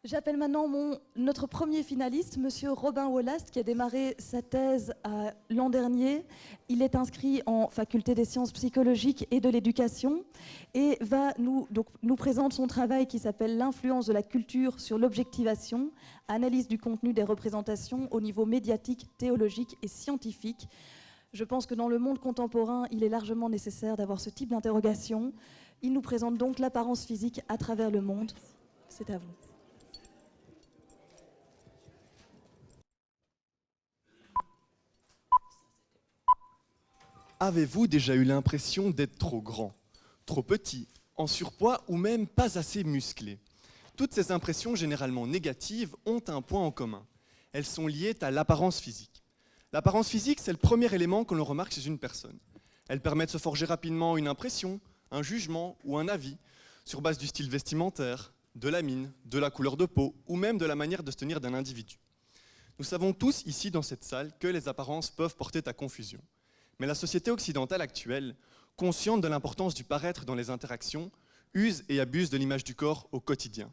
J'appelle maintenant notre premier finaliste, Monsieur Robin Wollast, qui a démarré sa thèse l'an dernier. Il est inscrit en faculté des sciences psychologiques et de l'éducation et va nous présente son travail qui s'appelle « L'influence de la culture sur l'objectivation, analyse du contenu des représentations au niveau médiatique, théologique et scientifique ». Je pense que dans le monde contemporain, il est largement nécessaire d'avoir ce type d'interrogation. Il nous présente donc l'apparence physique à travers le monde. C'est à vous. Avez-vous déjà eu l'impression d'être trop grand, trop petit, en surpoids ou même pas assez musclé? Toutes ces impressions généralement négatives ont un point en commun. Elles sont liées à l'apparence physique. L'apparence physique, c'est le premier élément que l'on remarque chez une personne. Elle permet de se forger rapidement une impression, un jugement ou un avis sur base du style vestimentaire, de la mine, de la couleur de peau ou même de la manière de se tenir d'un individu. Nous savons tous ici dans cette salle que les apparences peuvent porter à confusion. Mais la société occidentale actuelle, consciente de l'importance du paraître dans les interactions, use et abuse de l'image du corps au quotidien.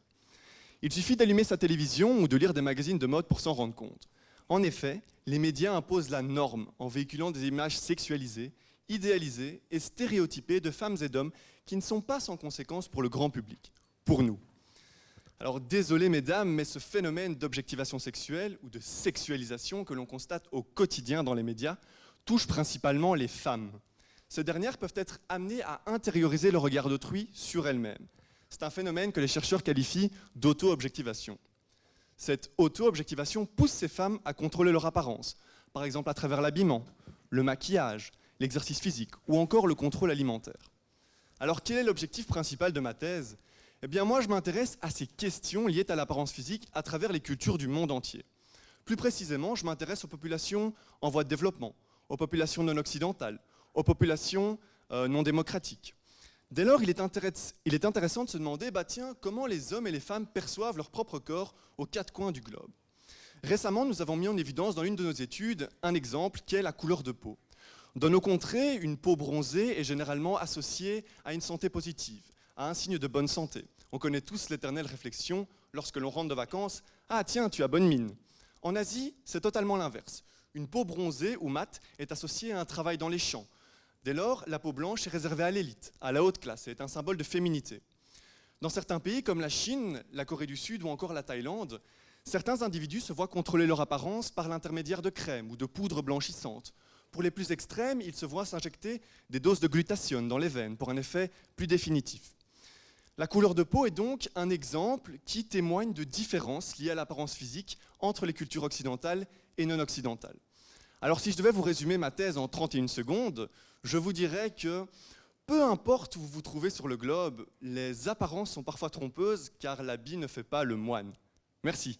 Il suffit d'allumer sa télévision ou de lire des magazines de mode pour s'en rendre compte. En effet, les médias imposent la norme en véhiculant des images sexualisées, idéalisées et stéréotypées de femmes et d'hommes qui ne sont pas sans conséquence pour le grand public, pour nous. Alors désolé mesdames, mais ce phénomène d'objectivation sexuelle ou de sexualisation que l'on constate au quotidien dans les médias touche principalement les femmes. Ces dernières peuvent être amenées à intérioriser le regard d'autrui sur elles-mêmes. C'est un phénomène que les chercheurs qualifient d'auto-objectivation. Cette auto-objectivation pousse ces femmes à contrôler leur apparence, par exemple à travers l'habillement, le maquillage, l'exercice physique ou encore le contrôle alimentaire. Alors quel est l'objectif principal de ma thèse? Eh bien moi je m'intéresse à ces questions liées à l'apparence physique à travers les cultures du monde entier. Plus précisément, je m'intéresse aux populations en voie de développement, aux populations non occidentales, aux populations non démocratiques. Dès lors, il est intéressant de se demander, comment les hommes et les femmes perçoivent leur propre corps aux quatre coins du globe. Récemment, nous avons mis en évidence dans l'une de nos études un exemple qui est la couleur de peau. Dans nos contrées, une peau bronzée est généralement associée à une santé positive, à un signe de bonne santé. On connaît tous l'éternelle réflexion lorsque l'on rentre de vacances, « Ah tiens, tu as bonne mine ». En Asie, c'est totalement l'inverse. Une peau bronzée ou mate est associée à un travail dans les champs. Dès lors, la peau blanche est réservée à l'élite, à la haute classe, et est un symbole de féminité. Dans certains pays comme la Chine, la Corée du Sud ou encore la Thaïlande, certains individus se voient contrôler leur apparence par l'intermédiaire de crèmes ou de poudres blanchissantes. Pour les plus extrêmes, ils se voient s'injecter des doses de glutathione dans les veines pour un effet plus définitif. La couleur de peau est donc un exemple qui témoigne de différences liées à l'apparence physique entre les cultures occidentales et non occidentales. Alors si je devais vous résumer ma thèse en 31 secondes, je vous dirais que peu importe où vous vous trouvez sur le globe, les apparences sont parfois trompeuses car l'habit ne fait pas le moine. Merci.